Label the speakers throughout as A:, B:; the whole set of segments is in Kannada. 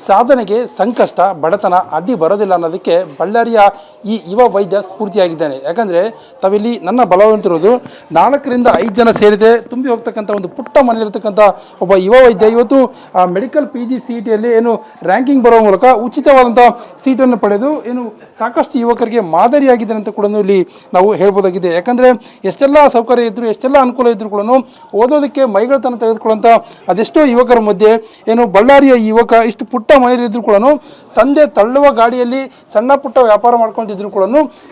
A: ಸಾಧನೆಗೆ ಸಂಕಷ್ಟ ಬಡತನ ಅಡ್ಡಿ ಬರೋದಿಲ್ಲ ಅನ್ನೋದಕ್ಕೆ ಬಳ್ಳಾರಿಯ ಈ ಯುವ ವೈದ್ಯ ಸ್ಫೂರ್ತಿಯಾಗಿದ್ದಾನೆ. ಯಾಕಂದರೆ ತಾವಿಲ್ಲಿ ನನ್ನ ಬಲವಂತಿರೋದು 4ರಿಂದ 5 ಜನ ಸೇರಿದೆ ತುಂಬಿ ಹೋಗ್ತಕ್ಕಂಥ ಒಂದು ಪುಟ್ಟ ಮನೆಯಲ್ಲಿರ್ತಕ್ಕಂಥ ಒಬ್ಬ ಯುವ ವೈದ್ಯ ಇವತ್ತು ಮೆಡಿಕಲ್ PG CETಯಲ್ಲಿ ಏನು ರ್ಯಾಂಕಿಂಗ್ ಬರೋ ಮೂಲಕ ಉಚಿತವಾದಂಥ ಸೀಟನ್ನು ಪಡೆದು ಏನು ಸಾಕಷ್ಟು ಯುವಕರಿಗೆ ಮಾದರಿಯಾಗಿದೆ ಅಂತ ಕೂಡ ಇಲ್ಲಿ ನಾವು ಹೇಳ್ಬೋದಾಗಿದೆ. ಯಾಕಂದರೆ ಎಷ್ಟೆಲ್ಲ ಸೌಕರ್ಯ ಇದ್ದರೂ ಎಷ್ಟೆಲ್ಲ ಅನುಕೂಲ ಇದ್ದರೂ ಕೂಡ ಓದೋದಕ್ಕೆ ಮೈಗಳತನ ತೆಗೆದುಕೊಳ್ಳುವಂಥ ಅದೆಷ್ಟೋ ಯುವಕರ ಮಧ್ಯೆ ಏನು ಬಳ್ಳಾರಿಯ ಯುವಕ ಇಷ್ಟು ಪುಟ್ಟ ಮನೆಯಲ್ಲಿದ್ದರೂ ಕೂಡ ತಂದೆ ತಳ್ಳುವ ಗಾಡಿಯಲ್ಲಿ ಸಣ್ಣ ಪುಟ್ಟ ವ್ಯಾಪಾರ ಮಾಡ್ಕೊತಿದ್ರು ಕೂಡ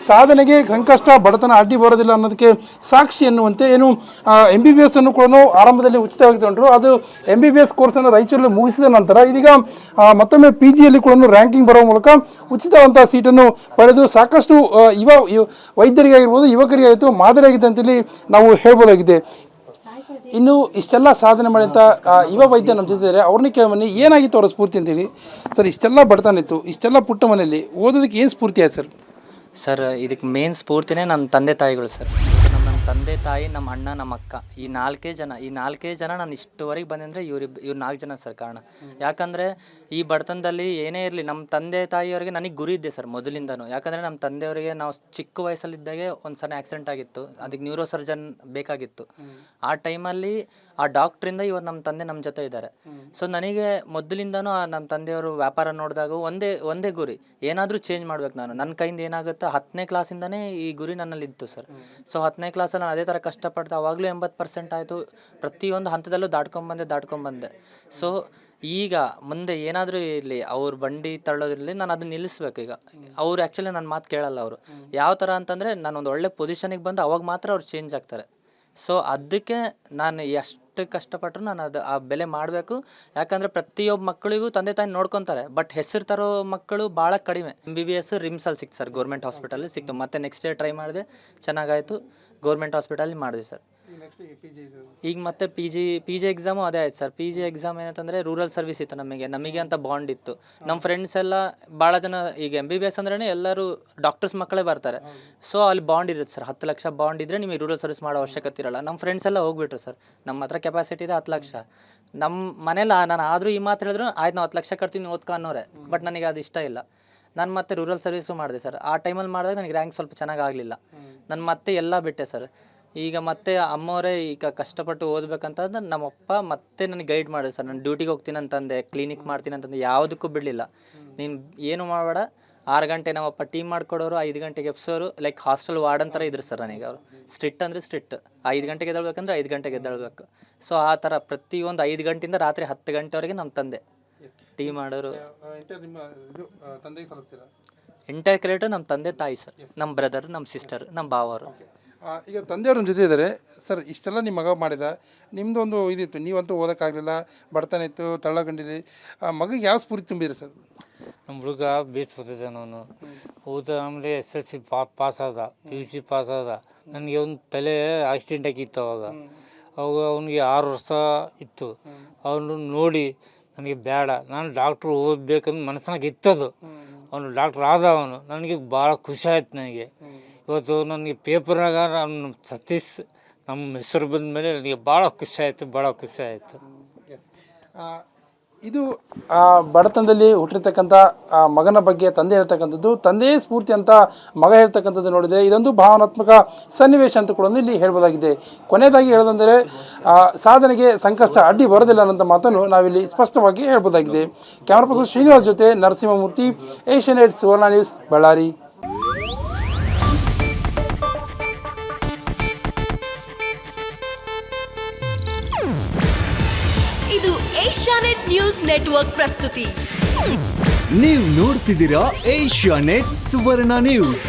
A: ಸಾಧನೆಗೆ ಸಂಕಷ್ಟ ಬಡತನ ಅಡ್ಡಿ ಬರೋದಿಲ್ಲ ಅನ್ನೋದಕ್ಕೆ ಸಾಕ್ಷಿ ಎನ್ನುವಂತೆ ಏನು MBBS ಅನ್ನು ಕೂಡ ಆರಂಭದಲ್ಲಿ ಉಚಿತವಾಗಿ ತಗೊಂಡ್ರು. ಅದು MBBS ಕೋರ್ಸನ್ನು ರಾಯಚೂರಲ್ಲಿ ಮುಗಿಸಿದ ನಂತರ ಇದೀಗ ಮತ್ತೊಮ್ಮೆ PGಯಲ್ಲಿ ಕೂಡ ರ್ಯಾಂಕಿಂಗ್ ಬರೋ ಮೂಲಕ ಉಚಿತವಂತಹ ಸೀಟನ್ನು ಪಡೆದು ಸಾಕಷ್ಟು ವೈದ್ಯರಿಗಾಗಿರ್ಬೋದು ಯುವಕರಿಗಾಯಿತು ಮಾದರಿಯಾಗಿದೆ ಅಂತೇಳಿ ನಾವು ಹೇಳ್ಬೋದಾಗಿದೆ. ಇನ್ನು ಇಷ್ಟೆಲ್ಲ ಸಾಧನೆ ಮಾಡಿದಂಥ ಯುವ ವೈದ್ಯ ನಮ್ಮ ಜೊತೆ ಇದ್ದಾರೆ. ಅವ್ರನ್ನ ಕೇಳಬನ್ನಿ ಏನಾಗಿತ್ತು ಅವರ ಸ್ಫೂರ್ತಿ ಅಂತೇಳಿ. ಸರ್, ಇಷ್ಟೆಲ್ಲ ಬಡತನ ಇತ್ತು, ಇಷ್ಟೆಲ್ಲ ಪುಟ್ಟ ಮನೆಯಲ್ಲಿ ಓದೋದಕ್ಕೆ ಏನು ಸ್ಫೂರ್ತಿ ಆಯ್ತು
B: ಸರ್? ಇದಕ್ಕೆ ಮೇನ್ ಸ್ಫೂರ್ತಿನೇ ನಮ್ಮ ತಂದೆ ತಾಯಿಗಳು ಸರ್. ನಮ್ಮ ತಂದೆ ತಾಯಿ, ನಮ್ಮ ಅಣ್ಣ, ನಮ್ಮ ಅಕ್ಕ, ಈ ನಾಲ್ಕೇ ಜನ ನಾನು ಇಷ್ಟುವರೆಗೆ ಬಂದಂದರೆ ಇವ್ರು 4 ಜನ ಸರ್ ಕಾರಣ. ಯಾಕಂದರೆ ಈ ಬಡತನದಲ್ಲಿ ಏನೇ ಇರಲಿ ನಮ್ಮ ತಂದೆ ತಾಯಿಯವರಿಗೆ ನನಗೆ ಗುರಿ ಇದ್ದೆ ಸರ್ ಮೊದಲಿಂದನೂ. ಯಾಕಂದರೆ ನಮ್ಮ ತಂದೆಯವರಿಗೆ ನಾವು ಚಿಕ್ಕ ವಯಸ್ಸಲ್ಲಿದ್ದಾಗೆ ಒಂದು ಸಣ್ಣ ಆಕ್ಸಿಡೆಂಟ್ ಆಗಿತ್ತು, ಅದಕ್ಕೆ ನ್ಯೂರೋ ಸರ್ಜನ್ ಬೇಕಾಗಿತ್ತು. ಆ ಟೈಮಲ್ಲಿ ಆ ಡಾಕ್ಟ್ರಿಂದ ಇವತ್ತು ನಮ್ಮ ತಂದೆ ನಮ್ಮ ಜೊತೆ ಇದ್ದಾರೆ. ಸೊ ನನಗೆ ಮೊದಲಿಂದನೂ ನಮ್ಮ ತಂದೆಯವರು ವ್ಯಾಪಾರ ನೋಡಿದಾಗ ಒಂದೇ ಗುರಿ, ಏನಾದರೂ ಚೇಂಜ್ ಮಾಡ್ಬೇಕು ನಾನು. ನನ್ನ ಕೈಯಿಂದ ಏನಾಗುತ್ತೆ 10ನೇ ಕ್ಲಾಸಿಂದನೇ ಈ ಗುರಿ ನನ್ನಲ್ಲಿ ಇತ್ತು ಸರ್. ಸೊ 10ನೇ ಕ್ಲಾಸಲ್ಲಿ ನಾನು ಅದೇ ಥರ ಕಷ್ಟಪಡ್ತಾ ಅವಾಗಲೂ 80% ಆಯಿತು. ಪ್ರತಿಯೊಂದು ಹಂತದಲ್ಲೂ ದಾಟ್ಕೊಂಡ್ಬಂದೆ. ಸೊ ಈಗ ಮುಂದೆ ಏನಾದರೂ ಇರಲಿ, ಅವ್ರು ಬಂಡಿ ತಳ್ಳೋದಿರಲಿ, ನಾನು ಅದನ್ನ ನಿಲ್ಲಿಸ್ಬೇಕು. ಈಗ ಅವ್ರು ಆ್ಯಕ್ಚುಲಿ ನನ್ನ ಮಾತು ಕೇಳಲ್ಲ. ಅವರು ಯಾವ ಥರ ಅಂತಂದರೆ ನಾನೊಂದು ಒಳ್ಳೆ ಪೊಸಿಷನಿಗೆ ಬಂದು ಅವಾಗ ಮಾತ್ರ ಅವ್ರು ಚೇಂಜ್ ಆಗ್ತಾರೆ. ಸೊ ಅದಕ್ಕೆ ನಾನು ಎಷ್ಟು ಕಷ್ಟಪಟ್ಟರು ನಾನು ಆ ಬೆಲೆ ಮಾಡಬೇಕು. ಯಾಕಂದರೆ ಪ್ರತಿಯೊಬ್ಬ ಮಕ್ಕಳಿಗೂ ತಂದೆ ತಾಯಿ ನೋಡ್ಕೊತಾರೆ, ಬಟ್ ಹೆಸರು ತರೋ ಮಕ್ಕಳು ಭಾಳ ಕಡಿಮೆ. MBBS ರಿಮ್ಸಲ್ಲಿ ಸಿಕ್ತು ಸರ್, ಗೌರ್ಮೆಂಟ್ ಹಾಸ್ಪಿಟಲ್ಲಿ ಸಿಕ್ತು. ಮತ್ತೆ ನೆಕ್ಸ್ಟ್ ಡೇ ಟ್ರೈ ಮಾಡಿದೆ, ಚೆನ್ನಾಗಾಯಿತು, ಗೌರ್ಮೆಂಟ್ ಹಾಸ್ಪಿಟಲ್ಲಿ ಮಾಡಿದೆ ಸರ್. ಈಗ ಮತ್ತೆ ಪಿ ಜಿ ಎಕ್ಸಾಮು ಅದೇ ಆಯ್ತು ಸರ್. PG ಎಕ್ಸಾಮ್ ಏನಂತಂದರೆ ರೂರಲ್ ಸರ್ವಿಸ್ ಇತ್ತು ನಮಗೆ ಅಂತ ಬಾಂಡ್ ಇತ್ತು. ನಮ್ಮ ಫ್ರೆಂಡ್ಸ್ ಎಲ್ಲ ಭಾಳ ಜನ, ಈಗ MBBS ಅಂದ್ರೇ ಎಲ್ಲರೂ ಡಾಕ್ಟರ್ಸ್ ಮಕ್ಕಳೇ ಬರ್ತಾರೆ. ಸೊ ಅಲ್ಲಿ ಬಾಂಡ್ ಇರುತ್ತೆ ಸರ್, 10 ಲಕ್ಷ ಬಾಂಡ್ ಇದ್ದರೆ ನಿಮಗೆ ರೂರಲ್ ಸರ್ವಿಸ್ ಮಾಡೋ ಅವಶ್ಯಕತೆ ಇರಲ್ಲ. ನಮ್ಮ ಫ್ರೆಂಡ್ಸ್ ಎಲ್ಲ ಹೋಗ್ಬಿಟ್ರು ಸರ್. ನಮ್ಮ ಹತ್ರ ಕೆಪಾಸಿಟಿ ಇದೆ 10 ಲಕ್ಷ. ನಮ್ಮ ಮನೇಲಿ ನಾನು ಆದರೂ ಈ ಮಾತು ಹೇಳಿದ್ರು ಆಯ್ತು, ನಾವು 10 ಲಕ್ಷ ಕಟ್ತೀನಿ ಓದ್ಕೊ ಅನ್ನೋರೆ. ಬಟ್ ನನಗೆ ಅದು ಇಷ್ಟ ಇಲ್ಲ. ನಾನು ಮತ್ತೆ ರೂರಲ್ ಸರ್ವಿಸು ಮಾಡಿದೆ ಸರ್. ಆ ಟೈಮಲ್ಲಿ ಮಾಡಿದಾಗ ನನಗೆ ರ್ಯಾಂಕ್ ಸ್ವಲ್ಪ ಚೆನ್ನಾಗಿ ಆಗಲಿಲ್ಲ. ನಾನು ಮತ್ತೆ ಎಲ್ಲ ಬಿಟ್ಟೆ ಸರ್. ಈಗ ಮತ್ತೆ ಅಮ್ಮವರೇ ಈಗ ಕಷ್ಟಪಟ್ಟು ಓದಬೇಕಂತಂದ್ರೆ ನಮ್ಮಪ್ಪ ಮತ್ತೆ ನನಗೆ ಗೈಡ್ ಮಾಡಿದೆ ಸರ್. ನಾನು ಡ್ಯೂಟಿಗೆ ಹೋಗ್ತೀನಿ ಅಂತಂದೆ, ಕ್ಲಿನಿಕ್ ಮಾಡ್ತೀನಿ ಅಂತಂದೆ, ಯಾವುದಕ್ಕೂ ಬಿಡಲಿಲ್ಲ. ನೀನು ಏನು ಮಾಡಬೇಡ, 6 ಗಂಟೆ ನಮ್ಮಪ್ಪ ಟೀಮ್ ಮಾಡಿಕೊಡೋರು, 5 ಗಂಟೆಗೆ ಎಬ್ಸೋರು. ಲೈಕ್ ಹಾಸ್ಟೆಲ್ ವಾರ್ಡನ್ ಥರ ಇದ್ರು ಸರ್ ನನಗೆ. ಅವರು ಸ್ಟ್ರಿಕ್ಟ್ ಅಂದರೆ ಸ್ಟ್ರಿಕ್ಟ್. 5 ಗಂಟೆಗೆ ಎದ್ದೇಳ್ಬೇಕಂದ್ರೆ 5 ಗಂಟೆಗೆ ಎದ್ದೇಳ್ಬೇಕು. ಸೊ ಆ ಥರ ಪ್ರತಿಯೊಂದು 5 ಗಂಟೆಯಿಂದ ರಾತ್ರಿ 10 ಗಂಟೆವರೆಗೆ ನಮ್ಮ ತಂದೆ ಟೀ ಮಾಡೋರು. ಎಂಟೈರ್ ಕ್ರೆಡಿಟ್ ನಮ್ಮ ತಂದೆ ತಾಯಿ ಸರ್, ನಮ್ಮ ಬ್ರದರ್, ನಮ್ಮ ಸಿಸ್ಟರ್, ನಮ್ಮ ಭಾವರು.
A: ಈಗ ತಂದೆಯವ್ರ ಜೊತೆ ಇದ್ದಾರೆ ಸರ್. ಇಷ್ಟೆಲ್ಲ ನಿಮ್ಮ ಮಗ ಮಾಡಿದ, ನಿಮ್ಮದು ಒಂದು ಇದಿತ್ತು, ನೀವಂತೂ ಓದೋಕ್ಕಾಗಲಿಲ್ಲ, ಬಡತನ ಇತ್ತು, ತಳ್ಳಗಂಡಿಲಿ. ಮಗಿಗೆ ಯಾವ ಸ್ಫೂರ್ತಿ ತುಂಬಿದ್ರಿ ಸರ್?
C: ನಮ್ಮ ಹುಡುಗ ಬೇಸ್ ಓದಿದ್ದಾನೆ. ಅವನು ಓದ ಆಮೇಲೆ SSLC ಪಾಸ್ ಆದ, PUC ಪಾಸ್ ಆದ. ನನಗೆ ಒಂದು ತಲೆ ಆಕ್ಸಿಡೆಂಟ್ ಆಗಿತ್ತು ಅವಾಗ ಅವನಿಗೆ 6 ವರ್ಷ ಇತ್ತು. ಅವನು ನೋಡಿ ನನಗೆ ಬೇಡ, ನಾನು ಡಾಕ್ಟ್ರು ಓದಬೇಕಂದು ಮನಸ್ಸಿನಾಗ ಇತ್ತದು. ಅವನು ಡಾಕ್ಟ್ರ್ ಆದ. ಅವನು ನನಗೆ ಭಾಳ ಖುಷಿ ಆಯ್ತು. ನನಗೆ ಇವತ್ತು ನನಗೆ ಪೇಪರ್ನಾಗ ನಮ್ಮ ಸತೀಶ್ ನಮ್ಮ ಹೆಸರು ಬಂದ ಮೇಲೆ ನನಗೆ ಭಾಳ ಖುಷಿ ಆಯಿತು.
A: ಇದು ಬಡತನದಲ್ಲಿ ಹುಟ್ಟಿರ್ತಕ್ಕಂಥ ಮಗನ ಬಗ್ಗೆ ತಂದೆ ಹೇಳ್ತಕ್ಕಂಥದ್ದು, ತಂದೆಯೇ ಸ್ಫೂರ್ತಿ ಅಂತ ಮಗ ಹೇಳ್ತಕ್ಕಂಥದ್ದು ನೋಡಿದರೆ ಇದೊಂದು ಭಾವನಾತ್ಮಕ ಸನ್ನಿವೇಶ ಅಂತ ಕೂಡ ಇಲ್ಲಿ ಹೇಳ್ಬೋದಾಗಿದೆ. ಕೊನೆಯದಾಗಿ ಹೇಳೋದಂದರೆ ಸಾಧನೆಗೆ ಸಂಕಷ್ಟ ಅಡ್ಡಿ ಬರೋದಿಲ್ಲ ಅನ್ನೋಂಥ ಮಾತನ್ನು ನಾವಿಲ್ಲಿ ಸ್ಪಷ್ಟವಾಗಿ ಹೇಳ್ಬೋದಾಗಿದೆ. ಕ್ಯಾಮರಾ ಪರ್ಸನ್ ಶ್ರೀನಿವಾಸ್ ಜೊತೆ ನರಸಿಂಹಮೂರ್ತಿ, ಏಷ್ಯಾನೆಟ್ ಸುವರ್ಣ ನ್ಯೂಸ್, ಬಳ್ಳಾರಿ.
D: ಇದು ಏಷ್ಯಾನೆಟ್ ನ್ಯೂಸ್ ನೆಟ್ವರ್ಕ್ ಪ್ರಸ್ತುತಿ.
E: ನೀವು ನೋಡ್ತಿದ್ದೀರಾ ಏಷ್ಯಾನೆಟ್ ಸುವರ್ಣ ನ್ಯೂಸ್.